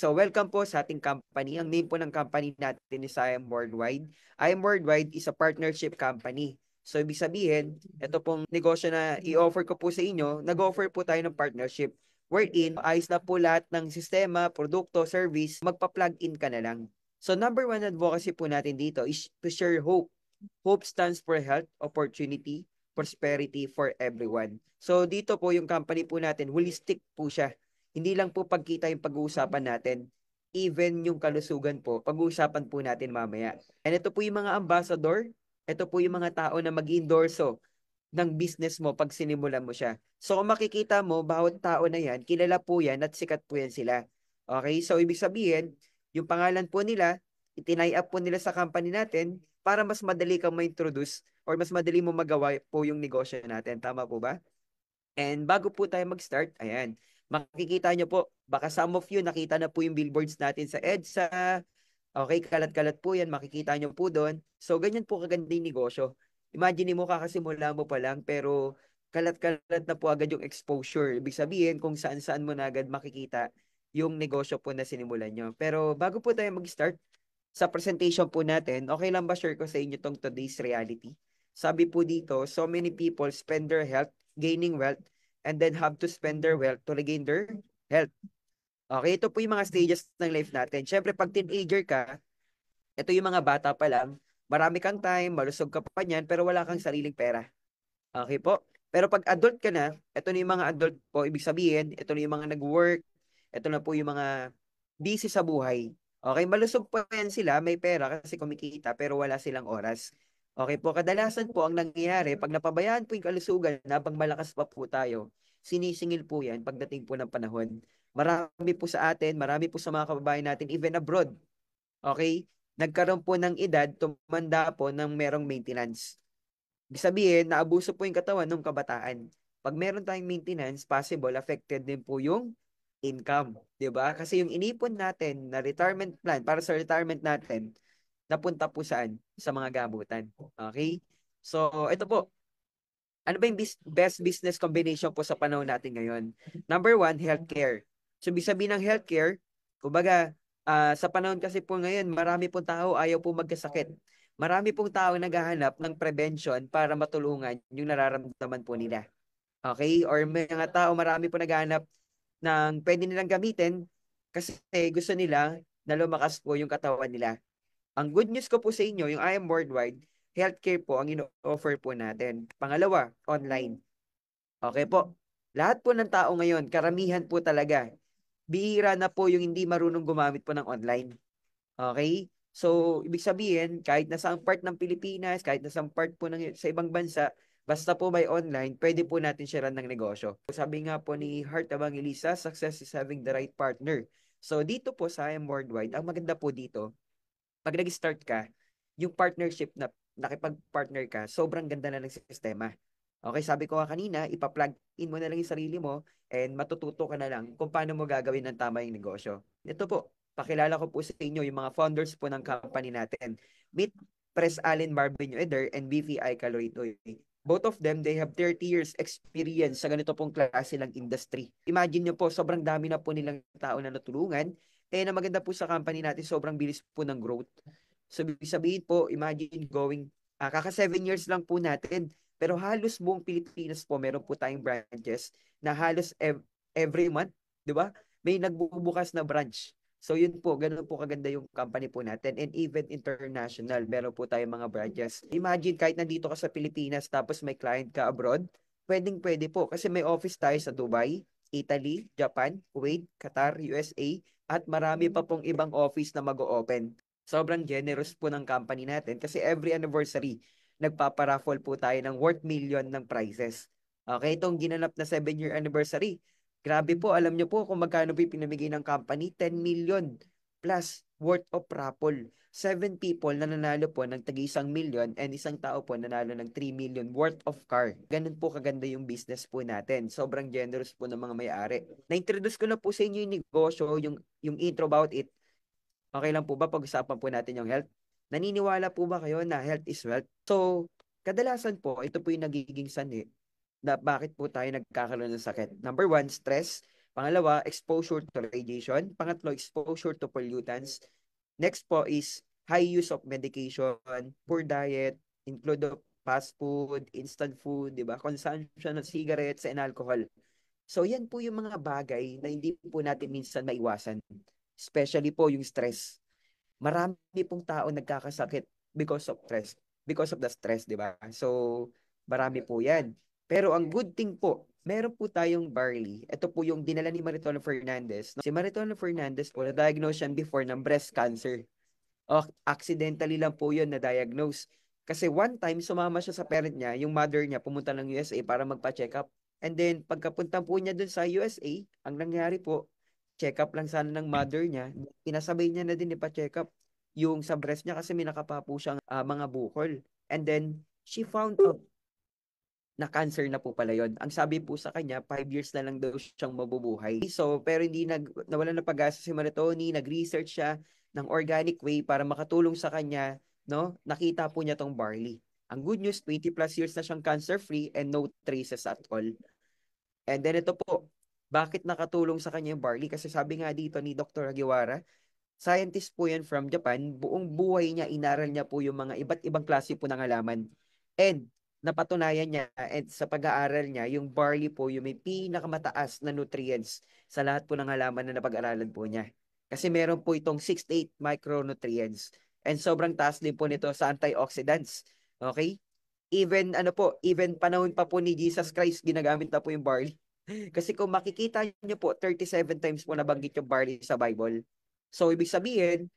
So welcome po sa ating company. Ang name po ng company natin is I Am Worldwide. I Am Worldwide is a partnership company. So ibig sabihin, ito pong negosyo na i-offer ko po sa inyo, nag-offer po tayo ng partnership wherein ayos na po lahat ng sistema, produkto, service, magpa-plug in ka na lang. So number one advocacy po natin dito is to share hope. Hope stands for health, opportunity, prosperity for everyone. So dito po yung company po natin, holistic po siya. Hindi lang po pagkita yung pag-uusapan natin, even yung kalusugan po, pag-uusapan po natin mamaya. And ito po yung mga ambassador, ito po yung mga tao na mag-endorso ng business mo pag sinimulan mo siya. So kung makikita mo, bawat tao na yan, kilala po yan at sikat po yan sila. Okay, so ibig sabihin, yung pangalan po nila, itinay up po nila sa company natin para mas madali kang ma-introduce or mas madali mo magawa po yung negosyo natin. Tama po ba? And bago po tayo mag-start, ayan, makikita nyo po, baka some of you nakita na po yung billboards natin sa EDSA. Okay, kalat-kalat po yan, makikita nyo po doon. So, ganyan po kaganda yung negosyo. Imagine mo, kakasimula mo pa lang, pero kalat-kalat na po agad yung exposure. Ibig sabihin, kung saan-saan mo na agad makikita yung negosyo po na sinimulan nyo. Pero bago po tayo mag-start, sa presentation po natin, okay lang ba share ko sa inyo tong today's reality? Sabi po dito, so many people spend their health gaining wealth and then have to spend their wealth to regain their health. Okay, ito po yung mga stages ng life natin. Siyempre, pag teenager ka, ito yung mga bata pa lang, marami kang time, malusog ka pa niyan, pero wala kang sariling pera. Okay po? Pero pag adult ka na, ito na yung mga adult po, ibig sabihin, ito na yung mga nag-work, ito na po yung mga busy sa buhay. Okay, malusog pa yan sila, may pera kasi kumikita, pero wala silang oras. Okay po, kadalasan po ang nangyayari, pag napabayaan po yung kalusugan, habang malakas pa po tayo, sinisingil po yan pagdating po ng panahon. Marami po sa atin, marami po sa mga kababayan natin, even abroad. Okay? Nagkaroon po ng edad, tumanda po ng merong maintenance. Ibig sabihin, naabuso po yung katawan ng kabataan. Pag meron tayong maintenance, possible, affected din po yung income. 'Di ba? Kasi yung inipon natin na retirement plan, para sa retirement natin, napunta po saan? Sa mga gamutan. Okay? So, ito po. Ano ba yung best business combination po sa panahon natin ngayon? Number one, healthcare. So, ibig sabihin ng healthcare, kumbaga, sa panahon kasi po ngayon, marami pong tao ayaw po magkasakit. Marami pong tao naghahanap ng prevention para matulungan yung nararamdaman po nila. Okay? Or may mga tao, marami po naghahanap ng pwede nilang gamitin kasi gusto nila na lumakas po yung katawan nila. Ang good news ko po sa inyo, yung I Am Worldwide, healthcare po ang ino-offer po natin. Pangalawa, online. Okay po. Lahat po ng tao ngayon, karamihan po talaga, bihira na po yung hindi marunong gumamit po ng online. Okay? So, ibig sabihin, kahit nasa ang part ng Pilipinas, kahit nasa ang part po sa ibang bansa, basta po may online, pwede po natin share ng negosyo. Sabi nga po ni Heart Evangelista, success is having the right partner. So, dito po sa I Am Worldwide, ang maganda po dito, pag nag-start ka, yung partnership na nakipag-partner ka, sobrang ganda na ng sistema. Okay, sabi ko nga kanina, ipa-plug in mo na lang yung sarili mo and matututo ka na lang kung paano mo gagawin ng tama yung negosyo. Ito po, pakilala ko po sa inyo yung mga founders po ng company natin. Meet Pres Allen Marvin Eder and BVI Caloritoy. Both of them, they have 30 years experience sa ganito pong klase lang industry. Imagine nyo po, sobrang dami na po nilang tao na natulungan. Eh, na maganda po sa company natin, sobrang bilis po ng growth. So, sabihin po, imagine going, kaka 7 years lang po natin. Pero halos buong Pilipinas po, meron po tayong branches na halos every month, di ba? May nagbubukas na branch. So yun po, ganun po kaganda yung company po natin. And even international, meron po tayong mga branches. Imagine kahit nandito ka sa Pilipinas tapos may client ka abroad, pwedeng-pwede po. Kasi may office tayo sa Dubai, Italy, Japan, Kuwait, Qatar, USA, at marami pa pong ibang office na mag-o-open. Sobrang generous po ng company natin kasi every anniversary, nagpaparaffle po tayo ng worth million ng prizes. Okay, itong ginanap na 7-year anniversary, grabe po, alam nyo po kung magkano po pinamigay ng company, 10 million plus worth of raffle. 7 people na nanalo po ng tagi 1 million and isang tao po nanalo ng 3 million worth of car. Ganun po kaganda yung business po natin. Sobrang generous po ng mga may-ari. Na-introduce ko na po sa inyo yung negosyo, yung intro about it. Okay lang po ba pag-usapan po natin yung health? Naniniwala po ba kayo na health is wealth? So, kadalasan po, ito po yung nagiging sanhi na bakit po tayo nagkakaroon ng sakit. Number one, stress. Pangalawa, exposure to radiation. Pangatlo, exposure to pollutants. Next po is high use of medication, poor diet, include of fast food, instant food, di ba? Consumption of cigarettes and alcohol. So yan po yung mga bagay na hindi po natin minsan maiwasan. Especially po yung stress. Marami pong tao nagkakasakit because of stress, because of the stress, di ba? So, marami po yan. Pero ang good thing po, meron po tayong barley. Ito po yung dinala ni Maritol Fernandez. Si Maritol Fernandez po, na-diagnose siya before ng breast cancer. O, accidentally lang po yun na-diagnose. Kasi one time, sumama siya sa parent niya, yung mother niya, pumunta ng USA para magpa-check up. And then, pagkapunta po niya dun sa USA, ang nangyari po, check up lang sana ng mother niya, pinasabay niya na din ipa-check up yung sa breast niya kasi may nakapa po siyang mga bukol. And then, she found out na cancer na po pala yon. Ang sabi po sa kanya, 5 years na lang daw siyang mabubuhay. So, pero hindi nawala na pag-asa si Maritoni, nag-research siya ng organic way para makatulong sa kanya, no? Nakita po niya tong barley. Ang good news, 20 plus years na siyang cancer-free and no traces at all. And then ito po, bakit nakatulong sa kanya yung barley? Kasi sabi nga dito ni Dr. Agiwara, scientist po yan from Japan, buong buhay niya, inaral niya po yung mga iba't ibang klase po ng halaman. And napatunayan niya, and sa pag-aaral niya, yung barley po yung may pinakamataas na nutrients sa lahat po ng halaman na napag-aralan po niya. Kasi meron po itong 68 micronutrients. And sobrang taas din po nito sa antioxidants. Okay? Even ano po, even panahon pa po ni Jesus Christ, ginagamit na po yung barley. Kasi kung makikita niyo po, 37 times po nabanggit yung barley sa Bible. So, ibig sabihin,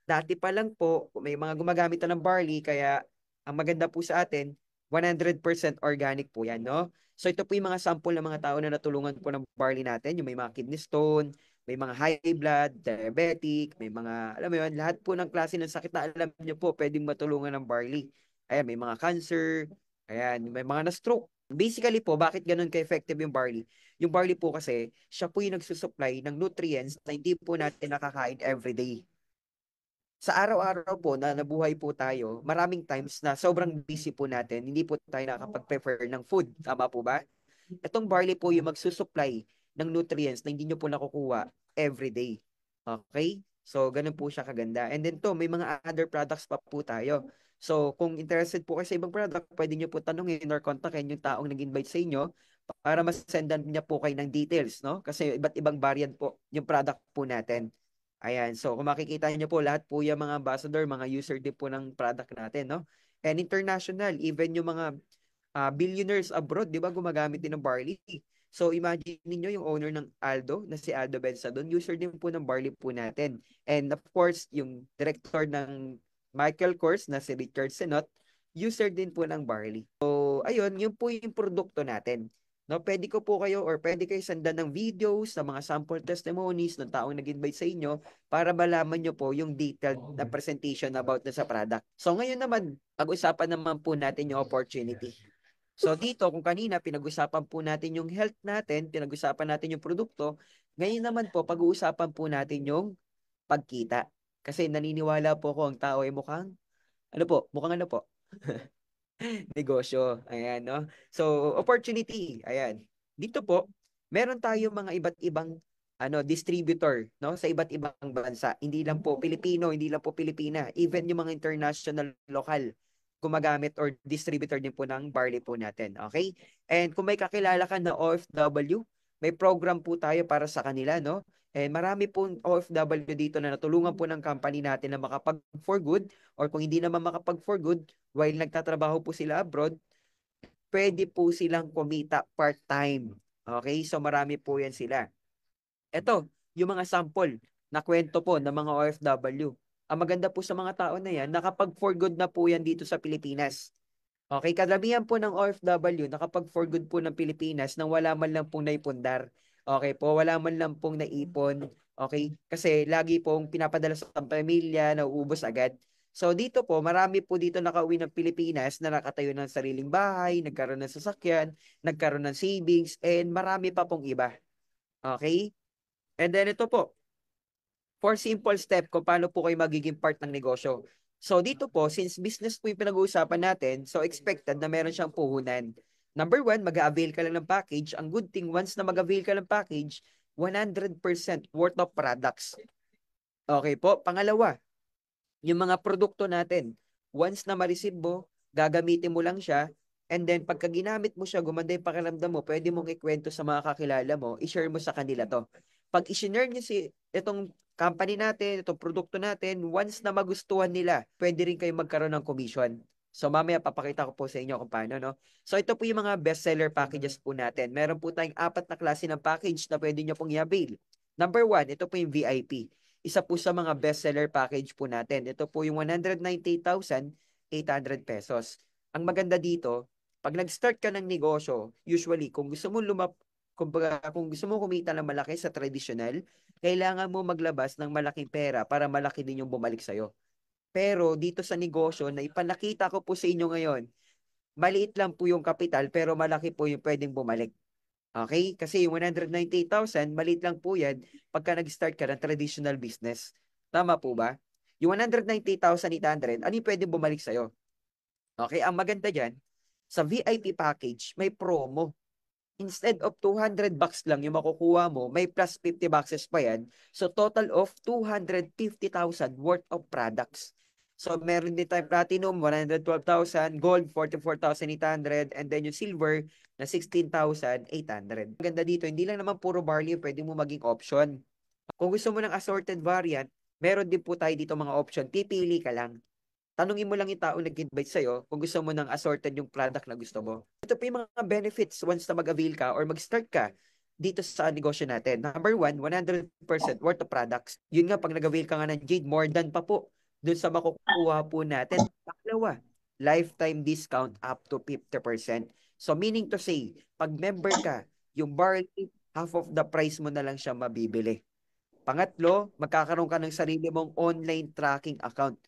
dati pa lang po, may mga gumagamit na ng barley, kaya ang maganda po sa atin, 100% organic po yan, no? So, ito po yung mga sample ng mga tao na natulungan po ng barley natin, yung may mga kidney stone, may mga high blood, diabetic, may mga, alam mo yun, lahat po ng klase ng sakit na alam niyo po, pwedeng matulungan ng barley. Ayan, may mga cancer, ayan, may mga na-stroke. Basically po, bakit ganun ka-effective yung barley? Yung barley po kasi, siya po yung nagsusupply ng nutrients na hindi po natin nakakain everyday. Sa araw-araw po na nabuhay po tayo, maraming times na sobrang busy po natin, hindi po tayo nakakapag-prefer ng food. Tama po ba? Itong barley po yung magsusupply ng nutrients na hindi nyo po nakukuha everyday. Okay? So, ganun po siya kaganda. And then to, may mga other products pa po tayo. So, kung interested po kayo sa ibang product, pwede nyo po tanungin or kontakin yung taong nag-invite sa inyo para masendan niya po kayo ng details, no? Kasi iba't ibang variant po yung product po natin. Ayan, so kung makikita niyo po, lahat po yung mga ambassador, mga user din po ng product natin, no? And international, even yung mga billionaires abroad, di ba, gumagamit din ng barley. So imagine niyo yung owner ng Aldo, na si Aldo Benzadon, user din po ng barley po natin. And of course, yung director ng Michael Kors, na si Richard Senot, user din po ng barley. So ayun, yun po yung produkto natin. No, pwede ko po kayo or pwede kayo sandan ng videos sa mga sample testimonies ng taong nag-invite sa inyo para malaman nyo po yung detailed na presentation about na sa product. So ngayon naman, pag-usapan naman po natin yung opportunity. So dito, kung kanina pinag-usapan po natin yung health natin, pinag-usapan natin yung produkto, ngayon naman po pag-uusapan po natin yung pagkita. Kasi naniniwala po ko ang tao ay mukhang ano po? Negosyo. Ayan, no? So, opportunity. Ayan. Dito po, meron tayong mga iba't ibang distributor, no, sa iba't ibang bansa. Hindi lang po Pilipino, hindi lang po Pilipina, even yung mga international lokal gumagamit or distributor din po ng barley po natin. Okay? And kung may kakilala ka na OFW, may program po tayo para sa kanila, no? And marami po OFW dito na natulungan po ng company natin na makapag for good, or kung hindi naman makapag for good, while nagtatrabaho po sila abroad, pwede po silang kumita part-time. Okay? So marami po yan sila. Ito, yung mga sample na kwento po ng mga OFW. Ang maganda po sa mga tao na yan, nakapag for good na po yan dito sa Pilipinas. Okay, karamihan po ng OFW nakapag for good po ng Pilipinas nang wala man lang pong naipundar. Okay po, wala man lang pong naipon. Okay, kasi lagi pong pinapadala sa pamilya, nauubos agad. So dito po, marami po dito nakauwi ng Pilipinas na nakatayo ng sariling bahay, nagkaroon ng sasakyan, nagkaroon ng savings, and marami pa pong iba. Okay? And then ito po, for simple step kung paano po kayo magiging part ng negosyo. So dito po, since business po yung pinag-uusapan natin, so expected na meron siyang puhunan. Number one, mag-avail ka lang ng package. Ang good thing, once na mag-avail ka ng package, 100% worth of products. Okay po. Pangalawa, yung mga produkto natin, once na ma-receive mo, gagamitin mo lang siya, and then pagka ginamit mo siya, gumanda yung pakiramdam mo, pwede mong ikwento sa mga kakilala mo, i-share mo sa kanila to. Pag i-share nyo itong company natin, itong produkto natin, once na magustuhan nila, pwede rin kayo magkaroon ng commission. So mamaya papakita ko po sa inyo kung paano, no? So ito po yung mga bestseller packages po natin. Meron po tayong 4 na klase ng package na pwede nyo pong i-avail. Number 1, ito po yung VIP. Isa po sa mga bestseller package po natin. Ito po yung 198,800 pesos. Ang maganda dito, pag nag-start ka ng negosyo, usually kung gusto mo kung gusto mo kumita ng malaki sa traditional, kailangan mo maglabas ng malaking pera para malaki din yung bumalik sa'yo. Pero dito sa negosyo na ipanakita ko po sa inyo ngayon, maliit lang po yung kapital pero malaki po yung pwedeng bumalik. Okay? Kasi yung 198,000, maliit lang po yan pagka nag-start ka ng traditional business. Tama po ba? Yung 198,800, ano yung pwedeng bumalik sa'yo? Okay? Ang maganda dyan, sa VIP package, may promo. Instead of 200 bucks lang yung makukuha mo, may plus 50 boxes pa yan. So total of 250,000 worth of products. So meron din tayong platinum, 112,000, gold, 44,800, and then yung silver na 16,800. Maganda dito, hindi lang naman puro barley, pwede mo maging option. Kung gusto mo ng assorted variant, meron din po tayo dito mga option. Pipili ka lang. Tanungin mo lang yung tao nag-invite sa'yo kung gusto mo ng assorted yung product na gusto mo. Ito po yung mga benefits once na mag-avail ka or mag-start ka dito sa negosyo natin. Number 1, 100% worth of products. Yun nga, pag nag-avail ka nga ng Jade, more than pa po dun sa makukuha po natin. Pangalawa, lifetime discount up to 50%. So meaning to say, pag member ka, yung barley, half of the price mo na lang siya mabibili. Pangatlo, magkakaroon ka ng sarili mong online tracking account.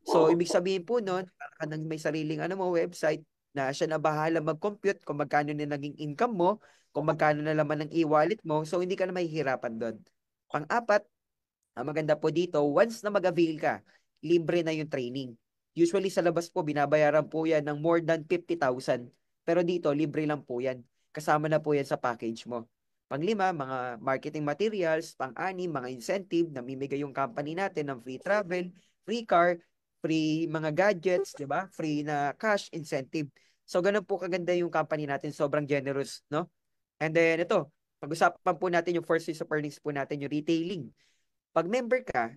So, ibig sabihin po nun, ka nang may sariling website na siya na bahala mag-compute kung magkano na naging income mo, kung magkano na laman ng e-wallet mo, so hindi ka na mahihirapan doon. Pang-apat, ang maganda po dito, once na mag-avail ka, libre na yung training. Usually sa labas po, binabayaran po yan ng more than 50,000. Pero dito, libre lang po yan. Kasama na po yan sa package mo. Panglima, mga marketing materials. Pang-anim, mga incentive. Namimigay yung company natin ng free travel, free car, free mga gadgets, di ba? Free na cash incentive. So, ganun po kaganda yung company natin. Sobrang generous, no? And then, ito, pag-usapan po natin yung first piece of earnings po natin, yung retailing. Pag member ka,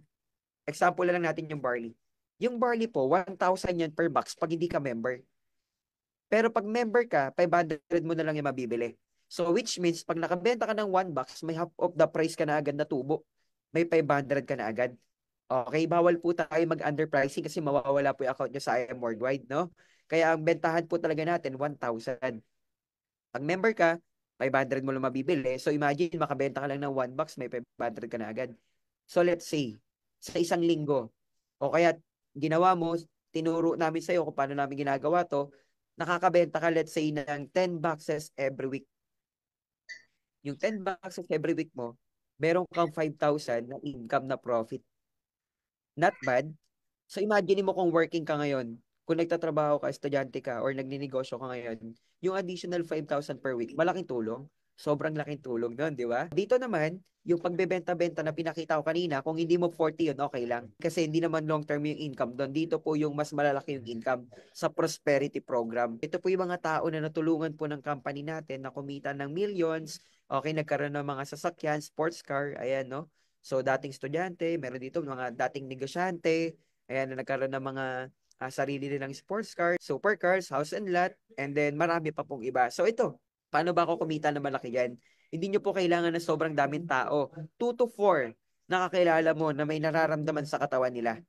example lang natin yung barley. Yung barley po, 1,000 yan per box pag hindi ka member. Pero pag member ka, 500 mo na lang yung mabibili. So which means, pag nakabenta ka ng 1 box, may half of the price ka na agad na tubo. May 500 ka na agad. Okay, bawal po tayo mag-underpricing kasi mawawala po yung account nyo sa IM Worldwide, no? Kaya ang bentahan po talaga natin, 1,000. Pag member ka, 500 mo lang mabibili. So imagine, makabenta ka lang ng 1 box, may 500 ka na agad. So let's say, sa isang linggo, o kaya ginawa mo, tinuro namin sa'yo kung paano namin ginagawa to, nakakabenta ka, let's say, ng 10 boxes every week. Yung 10 boxes every week mo, meron kang 5,000 na income na profit. Not bad. So imagine mo kung working ka ngayon, kung nagtatrabaho ka, estudyante ka, or nagninegosyo ka ngayon, yung additional 5,000 per week, malaking tulong. Sobrang laking tulong nun, di ba? Dito naman, yung pagbebenta-benta na pinakita ko kanina, kung hindi mo 40 yun, okay lang. Kasi hindi naman long-term yung income doon. Dito po yung mas malalaki yung income sa prosperity program. Ito po yung mga tao na natulungan po ng company natin na kumita ng millions. Okay, nagkaroon ng mga sasakyan, sports car, ayan, no? So, dating estudyante, meron dito mga dating negosyante, ayan, na nagkaroon ng mga sarili nilang sports car, supercars, house and lot, and then marami pa pong iba. So ito, paano ba ako kumita na malaki yan? Hindi nyo po kailangan ng sobrang daming tao. 2 to 4 nakakilala mo na may nararamdaman sa katawan nila.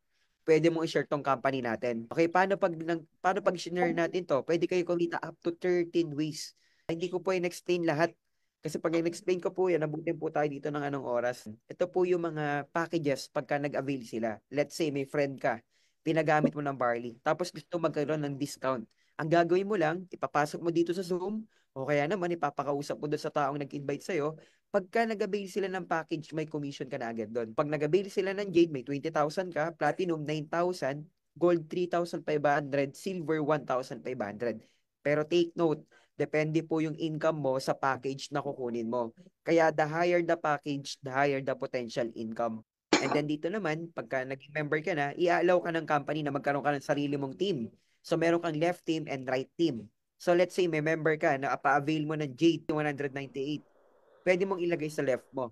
Pwede mo i-share tong company natin. Okay, paano pag share natin to? Pwede kayo kumita up to 13 ways. Hindi ko po in-explain lahat. Kasi pag in-explain ko po yan, nabutin po tayo dito ng anong oras. Ito po yung mga packages pagka nag-avail sila. Let's say may friend ka, pinagamit mo ng barley, tapos gusto magkaroon ng discount. Ang gagawin mo lang, ipapasok mo dito sa Zoom, o kaya naman ipapakausap mo doon sa taong nag-invite sa'yo. Pagka nag-avail sila ng package, may commission ka na agad doon. Pag nag-avail sila ng Jade, may 20,000 ka, Platinum 9,000, Gold 3,500, Silver 1,500. Pero take note, depende po yung income mo sa package na kukunin mo. Kaya the higher the package, the higher the potential income. And then dito naman, pagka naging member ka na, i-allow ka ng company na magkaroon ka ng sarili mong team. So meron kang left team and right team. So let's say may member ka na pa-avail mo ng Jade 198. Pwede mong ilagay sa left mo.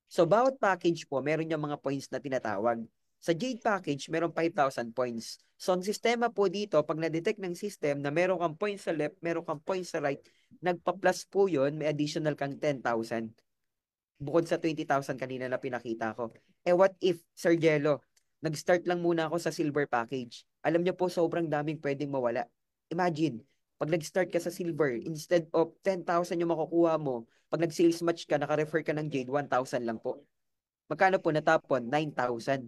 So, bawat package po, meron yung mga points na tinatawag. Sa Jade package, meron 5,000 points. So, ang sistema po dito, pag na-detect ng system na meron kang points sa left, meron kang points sa right, nagpa-plus po yun, may additional kang 10,000. Bukod sa 20,000 kanina na pinakita ko. What if, Sir Jello, nag-start lang muna ako sa silver package. Alam niyo po, sobrang daming pwedeng mawala. Imagine, pag nag-start ka sa silver, instead of 10,000 yung makukuha mo, pag nag-sales match ka, naka-refer ka ng Jade, 1,000 lang po. Magkano po natapon? 9,000.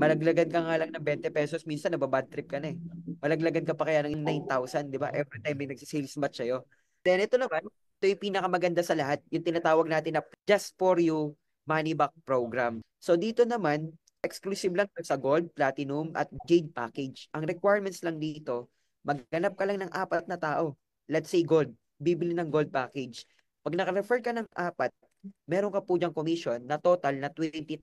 Malaglagan ka nga lang ng 20 pesos, minsan nababad trip ka na eh. Malaglagan ka pa kaya ng 9,000, di ba? Every time may nagsisales match sa'yo. Then ito naman, ito yung pinakamaganda sa lahat, yung tinatawag natin na Just For You Money Back Program. So dito naman, exclusive lang sa Gold, Platinum, at Jade package. Ang requirements lang dito, maghanap ka lang ng 4 na tao. Let's say Gold, bibili ng Gold package. Pag naka-refer ka ng 4, meron ka po diyang commission na total na 20,000.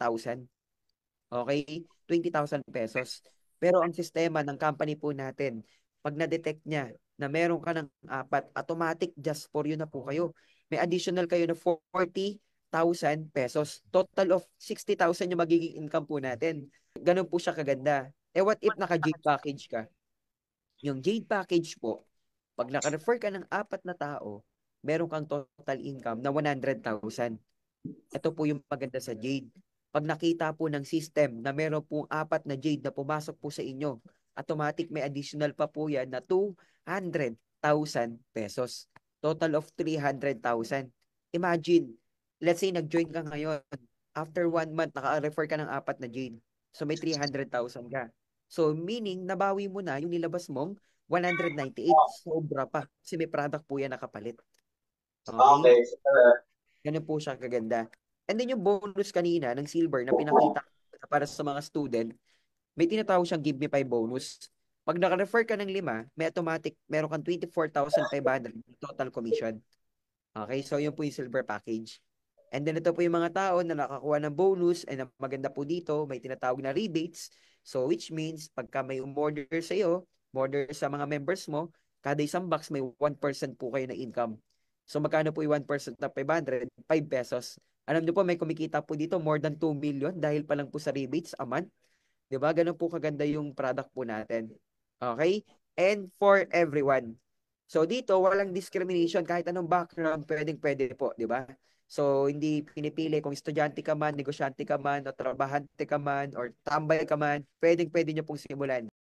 Okay? 20,000 pesos. Pero ang sistema ng company po natin, pag na-detect niya na meron ka ng 4, automatic just for you na po kayo. May additional kayo na 40,000 pesos. Total of 60,000 yung magiging income po natin. Ganun po siya kaganda. What if naka-Jade package ka? Yung Jade package po, pag naka-refer ka ng 4 na tao, meron kang total income na 100,000. Ito po yung maganda sa Jade. Pag nakita po ng system na meron pong 4 na Jade na pumasok po sa inyo, automatic may additional pa po yan na 200,000 pesos. Total of 300,000. Imagine, let's say nag-join ka ngayon. After 1 month, naka-refer ka ng 4 na Jade. So may 300,000 ka. So meaning, nabawi mo na yung nilabas mong 198. Sobra pa. Kasi may product po yan nakapalit. Okay? Okay. Ganun po siya kaganda. And then yung bonus kanina ng silver na pinakita ko para sa mga student, may tinatawag siyang give me 5 bonus. Pag naka-refer ka ng 5, may automatic, meron kang 24,500 total commission. Okay, so yun po yung silver package. And then ito po yung mga tao na nakakuha ng bonus and ang maganda po dito, may tinatawag na rebates. So which means pagka may umorder sa iyo, order sa mga members mo, kada isang box may 1% po kayo na income. So magkano po yung 1% na 500? 5 pesos. Alam niyo po may kumikita po dito more than 2 million dahil pa lang po sa rebates a month. 'Di ba? Ganun po kaganda yung product po natin. Okay? And for everyone. So dito walang discrimination kahit anong background, pwedeng-pwede po, 'di ba? So hindi pinipili kung estudyante ka man, negosyante ka man, o trabahante ka man, or tambay ka man, pwedeng-pwede niyo pong simulan.